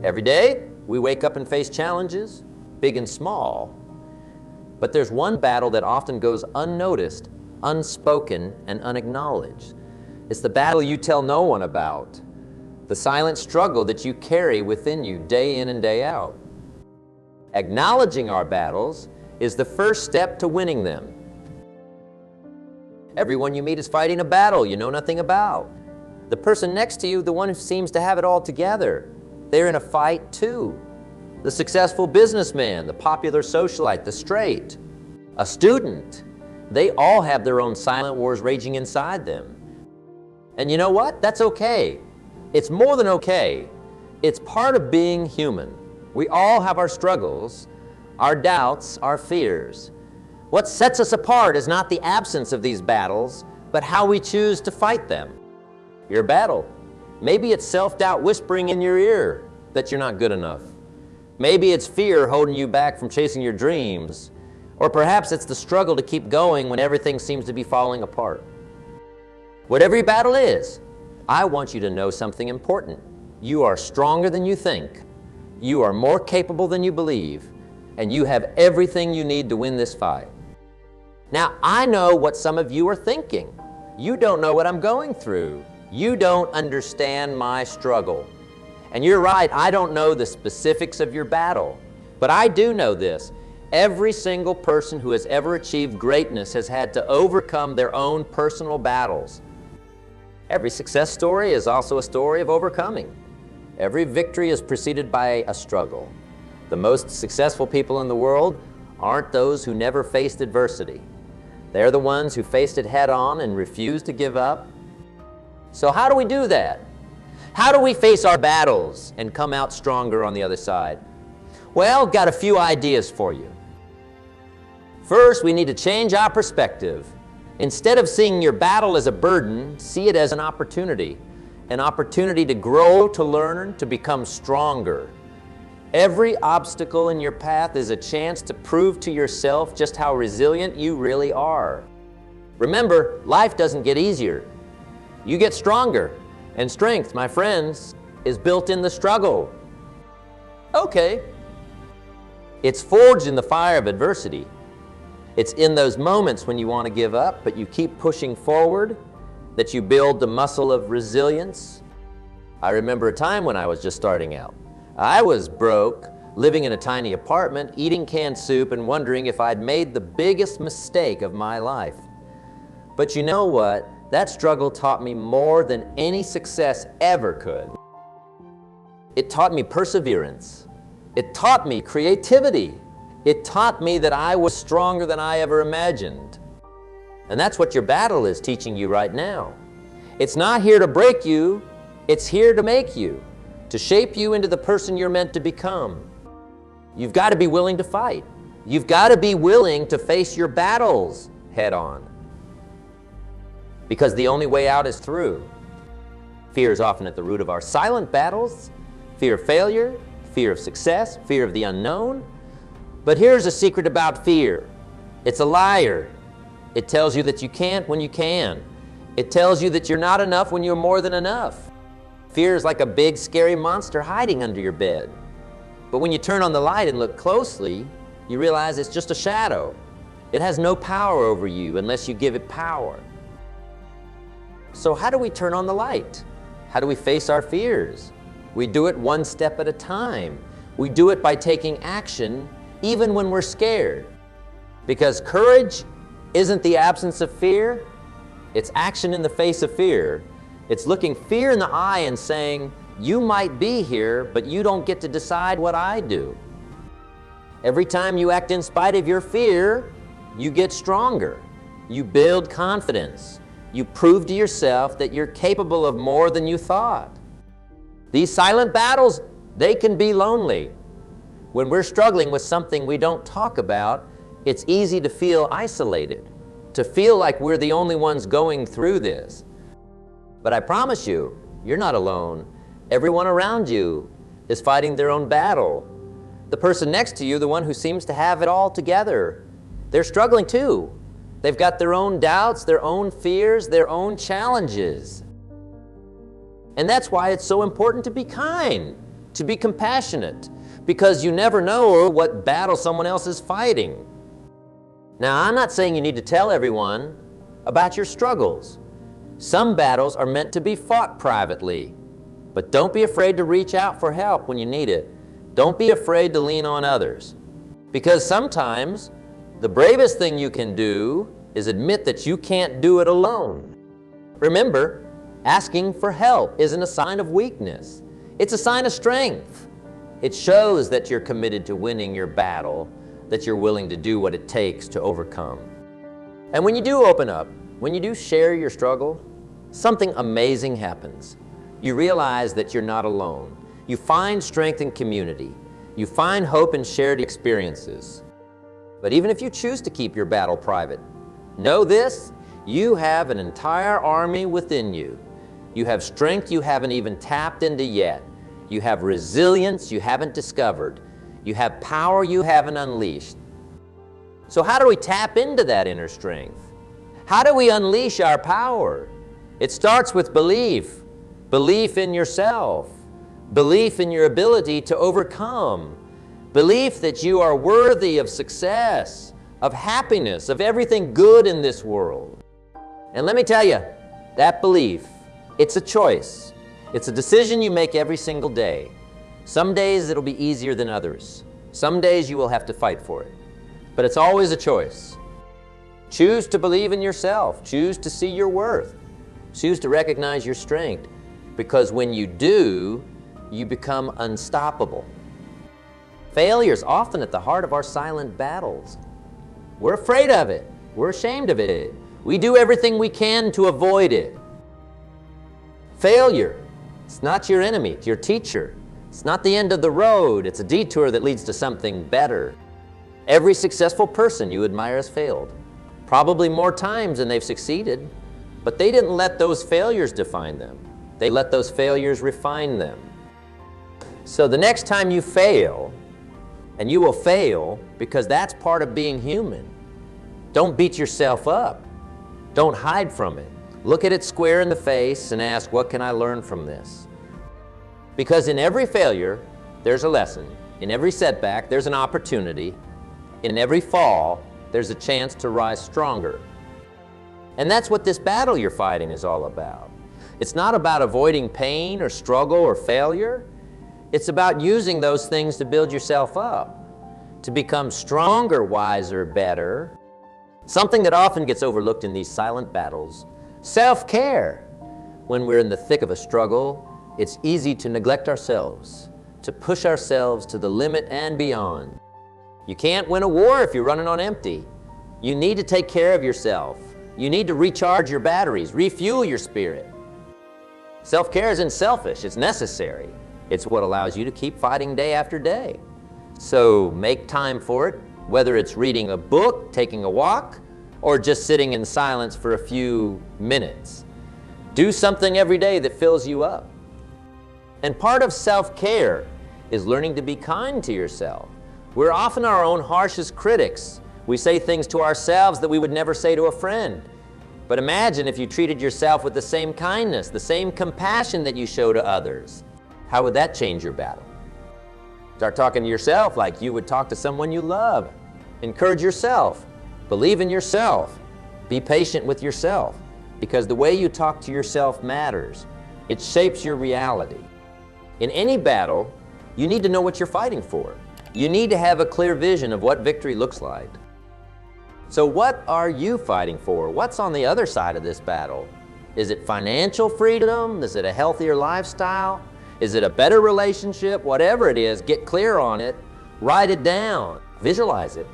Every day, we wake up and face challenges, big and small. But there's one battle that often goes unnoticed, unspoken, and unacknowledged. It's the battle you tell no one about, the silent struggle that you carry within you day in and day out. Acknowledging our battles is the first step to winning them. Everyone you meet is fighting a battle you know nothing about. The person next to you, the one who seems to have it all together, they're in a fight too. The successful businessman, the popular socialite, the straight, a student, they all have their own silent wars raging inside them. And you know what? That's okay. It's more than okay. It's part of being human. We all have our struggles, our doubts, our fears. What sets us apart is not the absence of these battles, but how we choose to fight them. Your battle. Maybe it's self-doubt whispering in your ear that you're not good enough. Maybe it's fear holding you back from chasing your dreams. Or perhaps it's the struggle to keep going when everything seems to be falling apart. Whatever your battle is, I want you to know something important. You are stronger than you think. You are more capable than you believe. And you have everything you need to win this fight. Now, I know what some of you are thinking. You don't know what I'm going through. You don't understand my struggle. And you're right, I don't know the specifics of your battle. But I do know this. Every single person who has ever achieved greatness has had to overcome their own personal battles. Every success story is also a story of overcoming. Every victory is preceded by a struggle. The most successful people in the world aren't those who never faced adversity. They're the ones who faced it head-on and refused to give up. So how do we do that? How do we face our battles and come out stronger on the other side? Well, got a few ideas for you. First, we need to change our perspective. Instead of seeing your battle as a burden, see it as an opportunity to grow, to learn, to become stronger. Every obstacle in your path is a chance to prove to yourself just how resilient you really are. Remember, life doesn't get easier. You get stronger. And strength, my friends, is built in the struggle. Okay. It's forged in the fire of adversity. It's in those moments when you want to give up, but you keep pushing forward, that you build the muscle of resilience. I remember a time when I was just starting out. I was broke, living in a tiny apartment, eating canned soup, and wondering if I'd made the biggest mistake of my life. But you know what? That struggle taught me more than any success ever could. It taught me perseverance. It taught me creativity. It taught me that I was stronger than I ever imagined. And that's what your battle is teaching you right now. It's not here to break you, it's here to make you, to shape you into the person you're meant to become. You've got to be willing to fight. You've got to be willing to face your battles head on. Because the only way out is through. Fear is often at the root of our silent battles. Fear of failure, fear of success, fear of the unknown. But here's a secret about fear. It's a liar. It tells you that you can't when you can. It tells you that you're not enough when you're more than enough. Fear is like a big, scary monster hiding under your bed. But when you turn on the light and look closely, you realize it's just a shadow. It has no power over you unless you give it power. So how do we turn on the light? How do we face our fears? We do it one step at a time. We do it by taking action even when we're scared. Because courage isn't the absence of fear, it's action in the face of fear. It's looking fear in the eye and saying, you might be here, but you don't get to decide what I do. Every time you act in spite of your fear, you get stronger. You build confidence. You prove to yourself that you're capable of more than you thought. These silent battles, they can be lonely. When we're struggling with something we don't talk about, it's easy to feel isolated, to feel like we're the only ones going through this. But I promise you, you're not alone. Everyone around you is fighting their own battle. The person next to you, the one who seems to have it all together, they're struggling too. They've got their own doubts, their own fears, their own challenges. And that's why it's so important to be kind. to be compassionate, because you never know what battle someone else is fighting. Now, I'm not saying you need to tell everyone about your struggles. Some battles are meant to be fought privately, but don't be afraid to reach out for help when you need it. Don't be afraid to lean on others, because sometimes the bravest thing you can do is admit that you can't do it alone. Remember, asking for help isn't a sign of weakness. It's a sign of strength. It shows that you're committed to winning your battle, that you're willing to do what it takes to overcome. And when you do open up, when you do share your struggle, something amazing happens. You realize that you're not alone. You find strength in community. You find hope in shared experiences. But even if you choose to keep your battle private, know this: you have an entire army within you. You have strength you haven't even tapped into yet. You have resilience you haven't discovered. You have power you haven't unleashed. So how do we tap into that inner strength? How do we unleash our power? It starts with belief. Belief in yourself. Belief in your ability to overcome. Belief that you are worthy of success, of happiness, of everything good in this world. And let me tell you, that belief, it's a choice. It's a decision you make every single day. Some days it'll be easier than others. Some days you will have to fight for it. But it's always a choice. Choose to believe in yourself. Choose to see your worth. Choose to recognize your strength. Because when you do, you become unstoppable. Failure is often at the heart of our silent battles. We're afraid of it. We're ashamed of it. We do everything we can to avoid it. Failure, it's not your enemy, it's your teacher. It's not the end of the road, it's a detour that leads to something better. Every successful person you admire has failed, probably more times than they've succeeded, but they didn't let those failures define them. They let those failures refine them. So the next time you fail, and you will fail because that's part of being human, don't beat yourself up. Don't hide from it. Look at it square in the face and ask, what can I learn from this? Because in every failure, there's a lesson. In every setback, there's an opportunity. In every fall, there's a chance to rise stronger. And that's what this battle you're fighting is all about. It's not about avoiding pain or struggle or failure. It's about using those things to build yourself up, to become stronger, wiser, better. Something that often gets overlooked in these silent battles: self-care. When we're in the thick of a struggle, it's easy to neglect ourselves, to push ourselves to the limit and beyond. You can't win a war if you're running on empty. You need to take care of yourself. You need to recharge your batteries, refuel your spirit. Self-care isn't selfish, it's necessary. It's what allows you to keep fighting day after day. So make time for it, whether it's reading a book, taking a walk, or just sitting in silence for a few minutes. Do something every day that fills you up. And part of self-care is learning to be kind to yourself. We're often our own harshest critics. We say things to ourselves that we would never say to a friend. But imagine if you treated yourself with the same kindness, the same compassion that you show to others. How would that change your battle? Start talking to yourself like you would talk to someone you love. Encourage yourself. Believe in yourself. Be patient with yourself, because the way you talk to yourself matters. It shapes your reality. In any battle, you need to know what you're fighting for. You need to have a clear vision of what victory looks like. So what are you fighting for? What's on the other side of this battle? Is it financial freedom? Is it a healthier lifestyle? Is it a better relationship? Whatever it is, get clear on it, write it down, visualize it.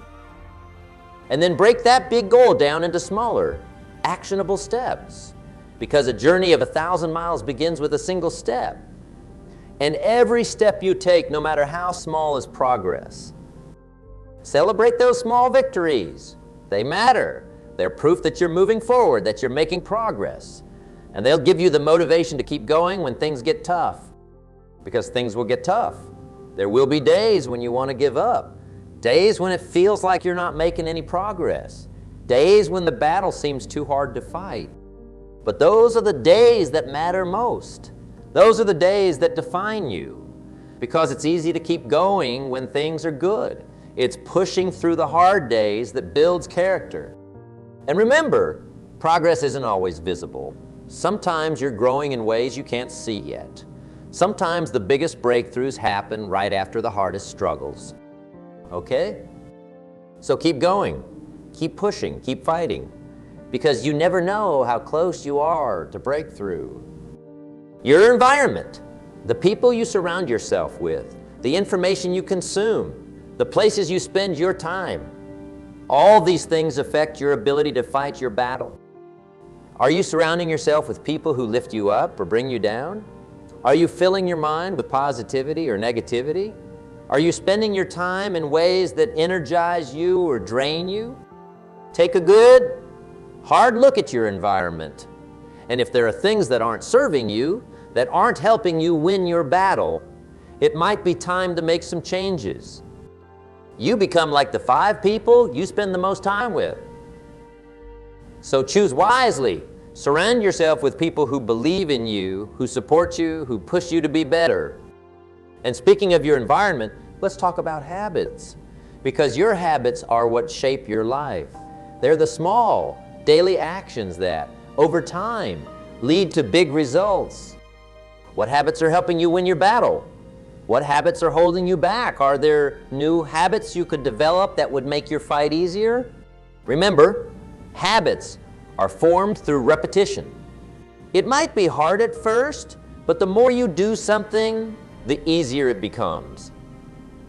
And then break that big goal down into smaller, actionable steps. Because a journey of 1,000 miles begins with a single step. And every step you take, no matter how small, is progress. Celebrate those small victories. They matter. They're proof that you're moving forward, that you're making progress. And they'll give you the motivation to keep going when things get tough. Because things will get tough. There will be days when you want to give up. Days when it feels like you're not making any progress. Days when the battle seems too hard to fight. But those are the days that matter most. Those are the days that define you. because it's easy to keep going when things are good. It's pushing through the hard days that builds character. And remember, progress isn't always visible. Sometimes you're growing in ways you can't see yet. Sometimes the biggest breakthroughs happen right after the hardest struggles. Okay? So keep going, keep pushing, keep fighting, because you never know how close you are to breakthrough. Your environment, the people you surround yourself with, the information you consume, the places you spend your time, all these things affect your ability to fight your battle. Are you surrounding yourself with people who lift you up or bring you down? Are you filling your mind with positivity or negativity? Are you spending your time in ways that energize you or drain you? Take a good, hard look at your environment. And if there are things that aren't serving you, that aren't helping you win your battle, it might be time to make some changes. You become like the 5 people you spend the most time with. So choose wisely. Surround yourself with people who believe in you, who support you, who push you to be better. And speaking of your environment, let's talk about habits. Because your habits are what shape your life. They're the small, daily actions that, over time, lead to big results. What habits are helping you win your battle? What habits are holding you back? Are there new habits you could develop that would make your fight easier? Remember, habits are formed through repetition. It might be hard at first, but the more you do something, the easier it becomes,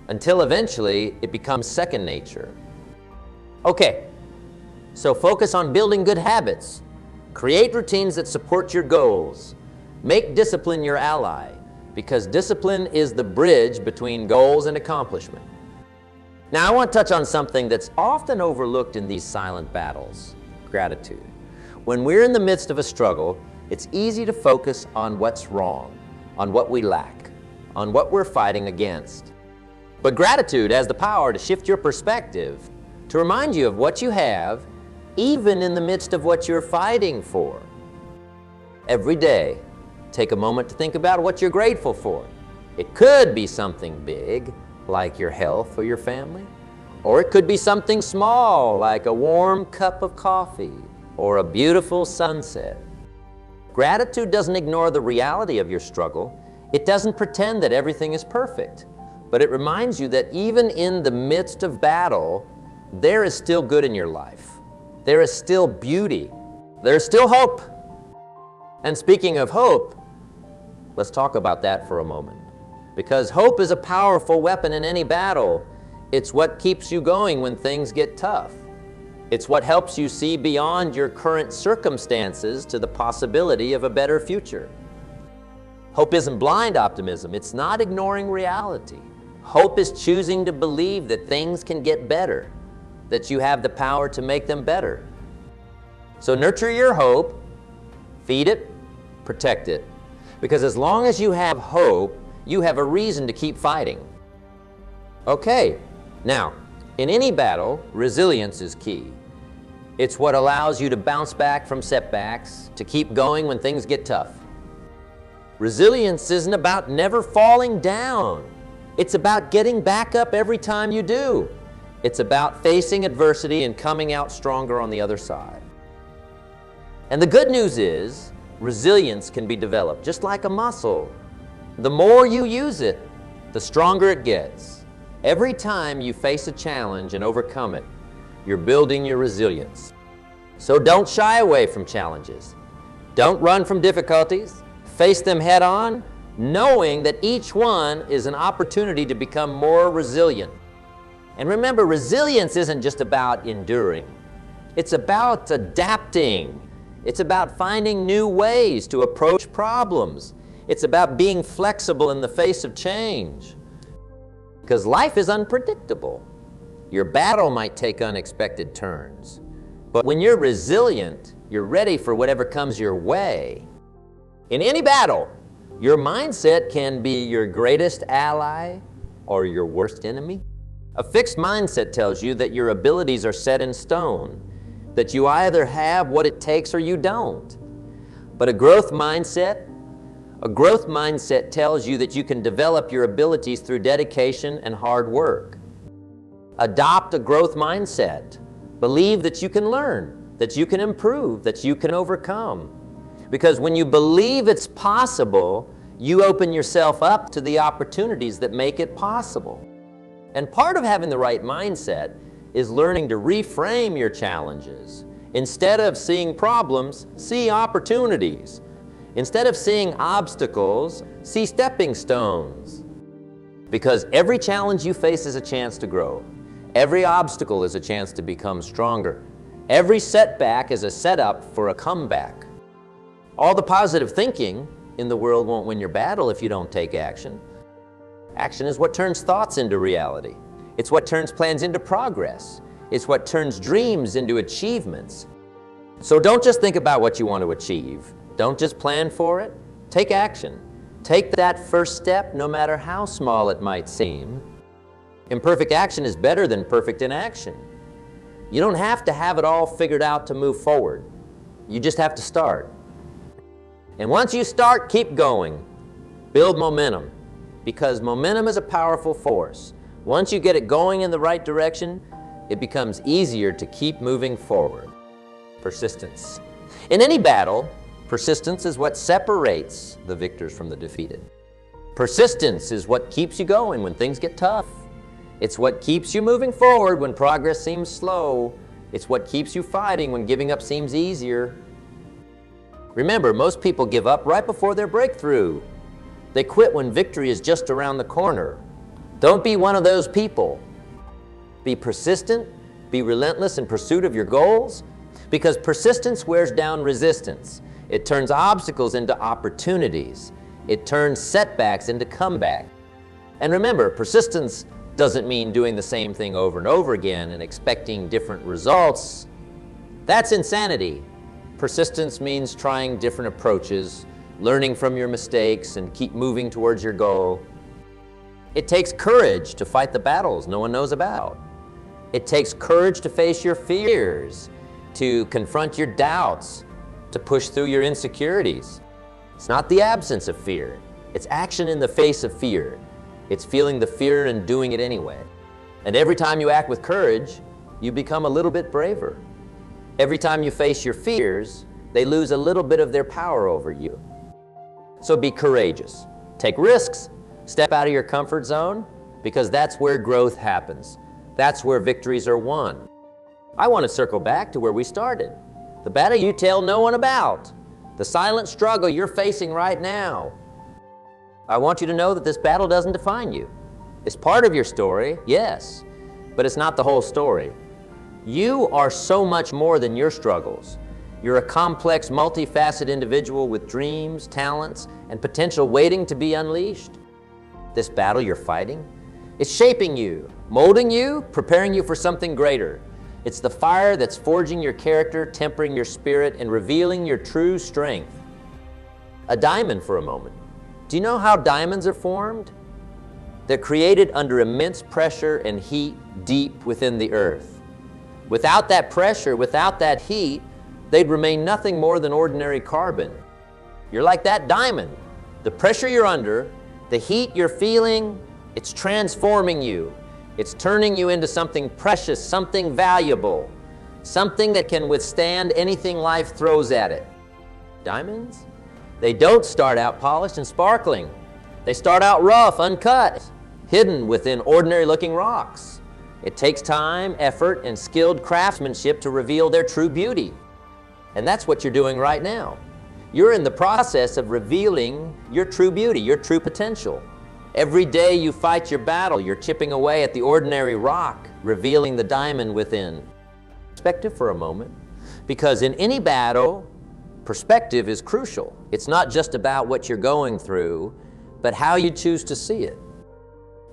until eventually it becomes second nature. Okay, so focus on building good habits. Create routines that support your goals. Make discipline your ally, because discipline is the bridge between goals and accomplishment. Now I want to touch on something that's often overlooked in these silent battles: gratitude. When we're in the midst of a struggle, it's easy to focus on what's wrong, on what we lack, on what we're fighting against. But gratitude has the power to shift your perspective, to remind you of what you have, even in the midst of what you're fighting for. Every day, take a moment to think about what you're grateful for. It could be something big, like your health or your family, or it could be something small, like a warm cup of coffee or a beautiful sunset. Gratitude doesn't ignore the reality of your struggle. It doesn't pretend that everything is perfect, but it reminds you that even in the midst of battle, there is still good in your life. There is still beauty. There's still hope. And speaking of hope, let's talk about that for a moment. Because hope is a powerful weapon in any battle. It's what keeps you going when things get tough. It's what helps you see beyond your current circumstances to the possibility of a better future. Hope isn't blind optimism. It's not ignoring reality. Hope is choosing to believe that things can get better, that you have the power to make them better. So nurture your hope, feed it, protect it. Because as long as you have hope, you have a reason to keep fighting. Okay, now, in any battle, resilience is key. It's what allows you to bounce back from setbacks, to keep going when things get tough. Resilience isn't about never falling down. It's about getting back up every time you do. It's about facing adversity and coming out stronger on the other side. And the good news is, resilience can be developed just like a muscle. The more you use it, the stronger it gets. Every time you face a challenge and overcome it, you're building your resilience. So don't shy away from challenges. Don't run from difficulties. Face them head on, knowing that each one is an opportunity to become more resilient. And remember, resilience isn't just about enduring. It's about adapting. It's about finding new ways to approach problems. It's about being flexible in the face of change. Because life is unpredictable. Your battle might take unexpected turns. But when you're resilient, you're ready for whatever comes your way. In any battle, your mindset can be your greatest ally or your worst enemy. A fixed mindset tells you that your abilities are set in stone, that you either have what it takes or you don't. But a growth mindset, A growth mindset tells you that you can develop your abilities through dedication and hard work. Adopt a growth mindset. Believe that you can learn, that you can improve, that you can overcome. Because when you believe it's possible, you open yourself up to the opportunities that make it possible. And part of having the right mindset is learning to reframe your challenges. Instead of seeing problems, see opportunities. Instead of seeing obstacles, see stepping stones. Because every challenge you face is a chance to grow. Every obstacle is a chance to become stronger. Every setback is a setup for a comeback. All the positive thinking in the world won't win your battle if you don't take action. Action is what turns thoughts into reality. It's what turns plans into progress. It's what turns dreams into achievements. So don't just think about what you want to achieve. Don't just plan for it. Take action. Take that first step, no matter how small it might seem. Imperfect action is better than perfect inaction. You don't have to have it all figured out to move forward. You just have to start. And once you start, keep going. Build momentum, because momentum is a powerful force. Once you get it going in the right direction, it becomes easier to keep moving forward. Persistence. In any battle, persistence is what separates the victors from the defeated. Persistence is what keeps you going when things get tough. It's what keeps you moving forward when progress seems slow. It's what keeps you fighting when giving up seems easier. Remember, most people give up right before their breakthrough. They quit when victory is just around the corner. Don't be one of those people. Be persistent, be relentless in pursuit of your goals, because persistence wears down resistance. It turns obstacles into opportunities. It turns setbacks into comeback. And remember, persistence doesn't mean doing the same thing over and over again and expecting different results. That's insanity. Persistence means trying different approaches, learning from your mistakes, and keep moving towards your goal. It takes courage to fight the battles no one knows about. It takes courage to face your fears, to confront your doubts, to push through your insecurities. It's not the absence of fear. It's action in the face of fear. It's feeling the fear and doing it anyway. And every time you act with courage, you become a little bit braver. Every time you face your fears, they lose a little bit of their power over you. So be courageous. Take risks. Step out of your comfort zone, because that's where growth happens. That's where victories are won. I want to circle back to where we started. The battle you tell no one about. The silent struggle you're facing right now. I want you to know that this battle doesn't define you. It's part of your story, yes, but it's not the whole story. You are so much more than your struggles. You're a complex, multifaceted individual with dreams, talents, and potential waiting to be unleashed. This battle you're fighting, it's shaping you, molding you, preparing you for something greater. It's the fire that's forging your character, tempering your spirit, and revealing your true strength. A diamond for a moment. Do you know how diamonds are formed? They're created under immense pressure and heat deep within the earth. Without that pressure, without that heat, they'd remain nothing more than ordinary carbon. You're like that diamond. The pressure you're under, the heat you're feeling, it's transforming you. It's turning you into something precious, something valuable, something that can withstand anything life throws at it. Diamonds? They don't start out polished and sparkling. They start out rough, uncut, hidden within ordinary-looking rocks. It takes time, effort, and skilled craftsmanship to reveal their true beauty. And that's what you're doing right now. You're in the process of revealing your true beauty, your true potential. Every day you fight your battle, you're chipping away at the ordinary rock, revealing the diamond within. Perspective for a moment, because in any battle, perspective is crucial. It's not just about what you're going through, but how you choose to see it.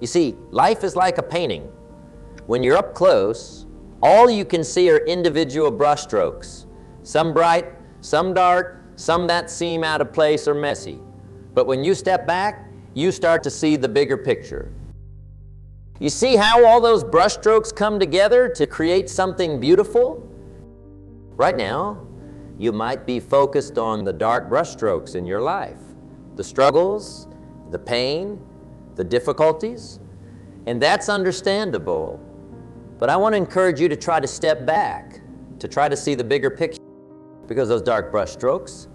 You see, life is like a painting. When you're up close, all you can see are individual brushstrokes. Some bright, some dark, some that seem out of place or messy. But when you step back, you start to see the bigger picture. You see how all those brushstrokes come together to create something beautiful? Right now, you might be focused on the dark brushstrokes in your life. the struggles, the pain, the difficulties, and that's understandable. But I want to encourage you to try to step back, to try to see the bigger picture, because those dark brush strokes,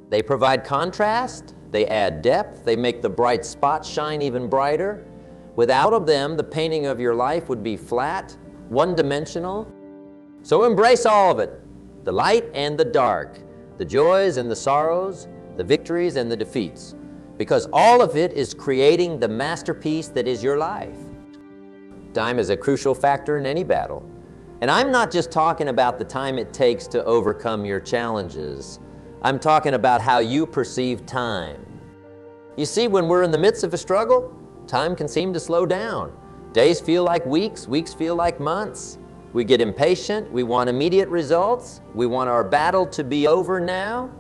they provide contrast, they add depth, they make the bright spots shine even brighter. Without them, the painting of your life would be flat, one-dimensional. So embrace all of it, the light and the dark, the joys and the sorrows, the victories and the defeats, because all of it is creating the masterpiece that is your life. Time is a crucial factor in any battle. And I'm not just talking about the time it takes to overcome your challenges. I'm talking about how you perceive time. You see, when we're in the midst of a struggle, time can seem to slow down. Days feel like weeks, weeks feel like months. We get impatient, we want immediate results, we want our battle to be over now.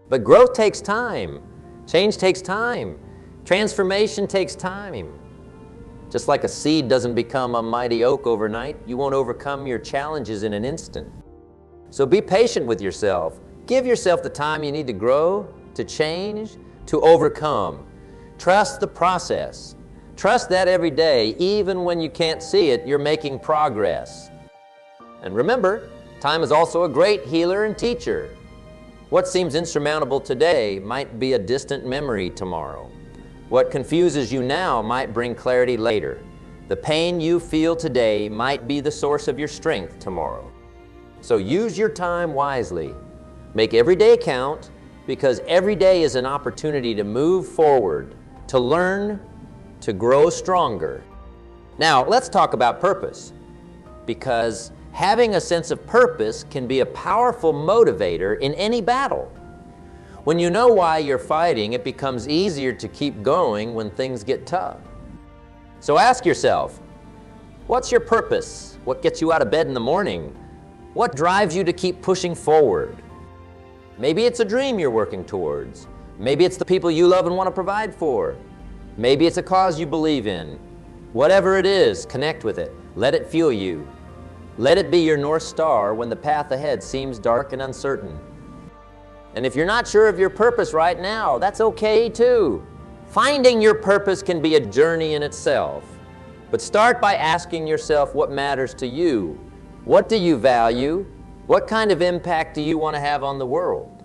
But growth takes time, change takes time, transformation takes time. Just like a seed doesn't become a mighty oak overnight, you won't overcome your challenges in an instant. So be patient with yourself. Give yourself the time you need to grow, to change, to overcome. Trust the process. Trust that every day, even when you can't see it, you're making progress. And remember, time is also a great healer and teacher. What seems insurmountable today might be a distant memory tomorrow. What confuses you now might bring clarity later. The pain you feel today might be the source of your strength tomorrow. So use your time wisely. Make every day count, because every day is an opportunity to move forward, to learn, to grow stronger. Now, let's talk about purpose, because having a sense of purpose can be a powerful motivator in any battle. When you know why you're fighting, it becomes easier to keep going when things get tough. So ask yourself, what's your purpose? What gets you out of bed in the morning? What drives you to keep pushing forward? Maybe it's a dream you're working towards. Maybe it's the people you love and want to provide for. Maybe it's a cause you believe in. Whatever it is, connect with it. Let it fuel you. Let it be your North Star when the path ahead seems dark and uncertain. And if you're not sure of your purpose right now, that's okay too. Finding your purpose can be a journey in itself. But start by asking yourself what matters to you. What do you value? What kind of impact do you want to have on the world?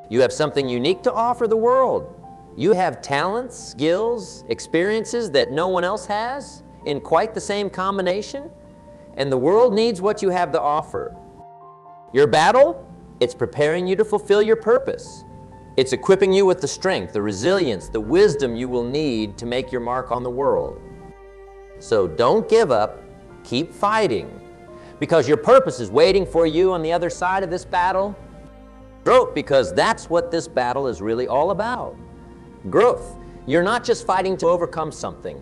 You have something unique to offer the world. You have talents, skills, experiences that no one else has in quite the same combination. And the world needs what you have to offer. Your battle? It's preparing you to fulfill your purpose. It's equipping you with the strength, the resilience, the wisdom you will need to make your mark on the world. So don't give up, keep fighting, because your purpose is waiting for you on the other side of this battle. Growth, because that's what this battle is really all about. Growth. You're not just fighting to overcome something.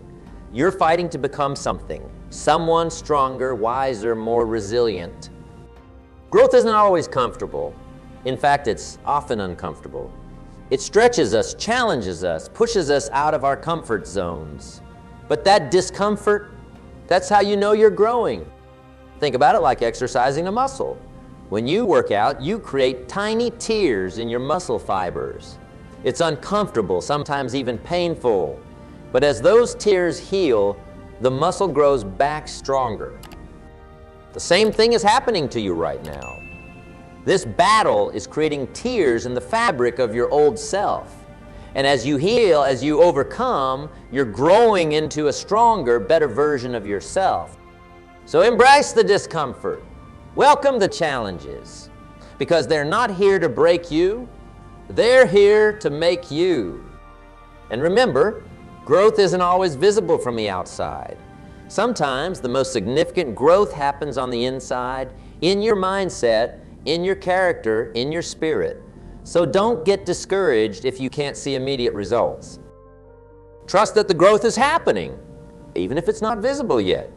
You're fighting to become something. Someone stronger, wiser, more resilient. Growth isn't always comfortable. In fact, it's often uncomfortable. It stretches us, challenges us, pushes us out of our comfort zones. But that discomfort, that's how you know you're growing. Think about it like exercising a muscle. When you work out, you create tiny tears in your muscle fibers. It's uncomfortable, sometimes even painful. But as those tears heal, the muscle grows back stronger. The same thing is happening to you right now. This battle is creating tears in the fabric of your old self. And as you heal, as you overcome, you're growing into a stronger, better version of yourself. So embrace the discomfort. Welcome the challenges, because they're not here to break you. They're here to make you. And remember, growth isn't always visible from the outside. Sometimes the most significant growth happens on the inside, in your mindset, in your character, in your spirit. So don't get discouraged if you can't see immediate results. Trust that the growth is happening, even if it's not visible yet.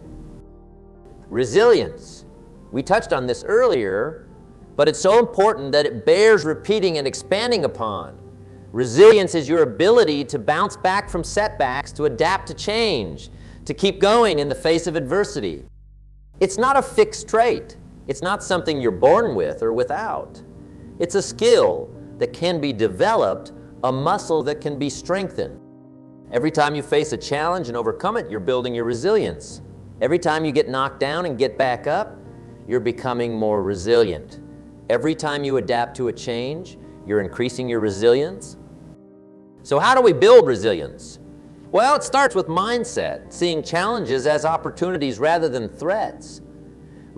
Resilience. We touched on this earlier, but it's so important that it bears repeating and expanding upon. Resilience is your ability to bounce back from setbacks, to adapt to change, to keep going in the face of adversity. It's not a fixed trait. It's not something you're born with or without. It's a skill that can be developed a muscle that can be strengthened. Every time you face a challenge and overcome it, you're building your resilience. Every time you get knocked down and get back up, you're becoming more resilient. Every time you adapt to a change, you're increasing your resilience. So how do we build resilience? Well, it starts with mindset, seeing challenges as opportunities rather than threats,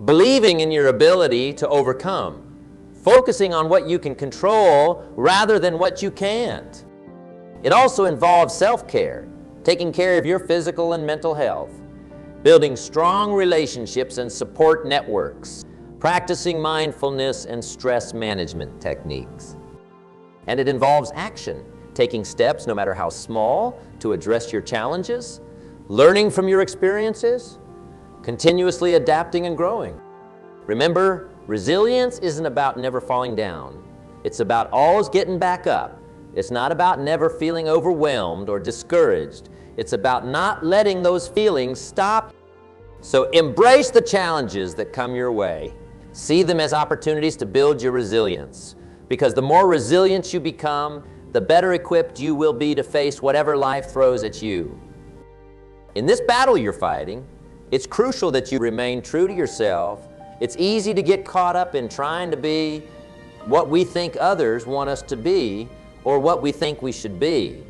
believing in your ability to overcome, focusing on what you can control rather than what you can't. It also involves self-care, taking care of your physical and mental health, building strong relationships and support networks, practicing mindfulness and stress management techniques. And it involves action, taking steps, no matter how small, to address your challenges, learning from your experiences, continuously adapting and growing. Remember, resilience isn't about never falling down. It's about always getting back up. It's not about never feeling overwhelmed or discouraged. It's about not letting those feelings stop. So embrace the challenges that come your way. See them as opportunities to build your resilience. Because the more resilient you become, the better equipped you will be to face whatever life throws at you. In this battle you're fighting, it's crucial that you remain true to yourself. It's easy to get caught up in trying to be what we think others want us to be or what we think we should be.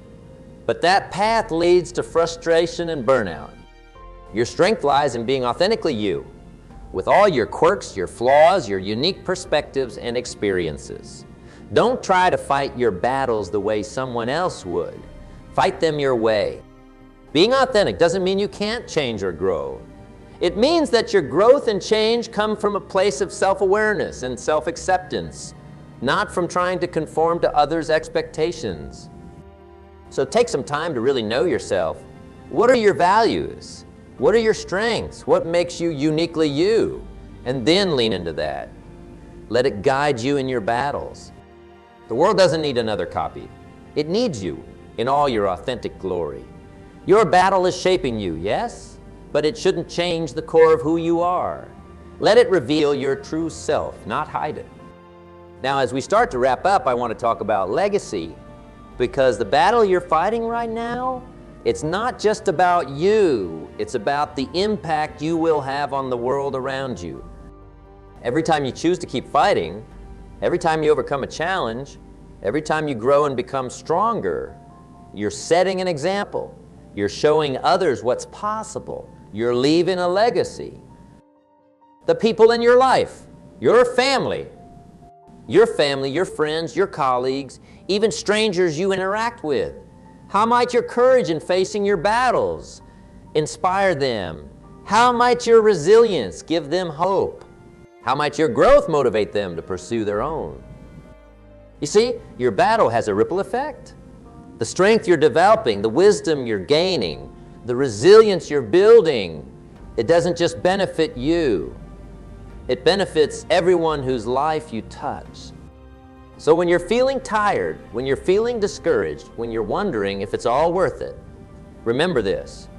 But that path leads to frustration and burnout. Your strength lies in being authentically you, with all your quirks, your flaws, your unique perspectives and experiences. Don't try to fight your battles the way someone else would. Fight them your way. Being authentic doesn't mean you can't change or grow. It means that your growth and change come from a place of self-awareness and self-acceptance, not from trying to conform to others' expectations. So take some time to really know yourself. What are your values? What are your strengths? What makes you uniquely you? And then lean into that. Let it guide you in your battles. The world doesn't need another copy. It needs you in all your authentic glory. Your battle is shaping you, yes? But it shouldn't change the core of who you are. Let it reveal your true self, not hide it. Now, as we start to wrap up, I want to talk about legacy, because the battle you're fighting right now, it's not just about you, it's about the impact you will have on the world around you. Every time you choose to keep fighting, every time you overcome a challenge, every time you grow and become stronger, you're setting an example. You're showing others what's possible. You're leaving a legacy. The people in your life, your family, your friends, your colleagues, even strangers you interact with. How might your courage in facing your battles inspire them? How might your resilience give them hope? How might your growth motivate them to pursue their own? You see, your battle has a ripple effect. The strength you're developing, the wisdom you're gaining, the resilience you're building, it doesn't just benefit you. It benefits everyone whose life you touch. So when you're feeling tired, when you're feeling discouraged, when you're wondering if it's all worth it, remember this.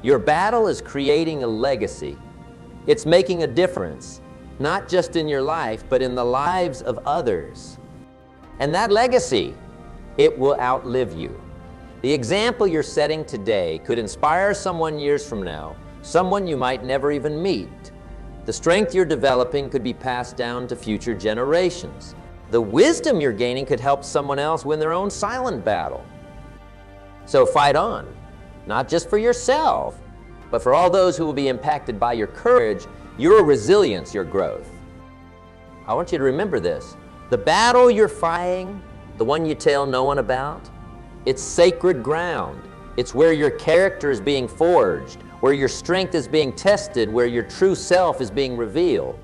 Your battle is creating a legacy. It's making a difference, not just in your life, but in the lives of others. And that legacy, it will outlive you. The example you're setting today could inspire someone years from now, someone you might never even meet. The strength you're developing could be passed down to future generations. The wisdom you're gaining could help someone else win their own silent battle. So fight on, not just for yourself, but for all those who will be impacted by your courage, your resilience, your growth. I want you to remember this. The battle you're fighting, the one you tell no one about, it's sacred ground. It's where your character is being forged, where your strength is being tested, where your true self is being revealed.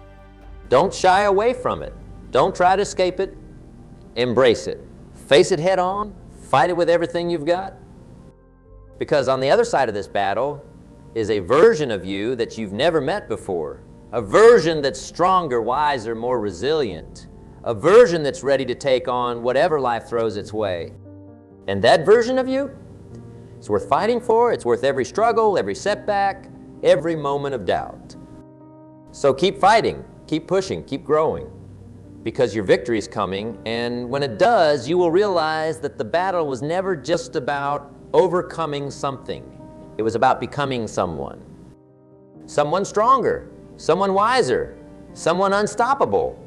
Don't shy away from it. Don't try to escape it. Embrace it. Face it head on. Fight it with everything you've got. Because on the other side of this battle is a version of you that you've never met before. A version that's stronger, wiser, more resilient. A version that's ready to take on whatever life throws its way. And that version of you, it's worth fighting for. It's worth every struggle, every setback, every moment of doubt. So keep fighting, keep pushing, keep growing. because your victory is coming, and when it does, you will realize that the battle was never just about overcoming something. It was about becoming someone. Someone stronger, someone wiser, someone unstoppable.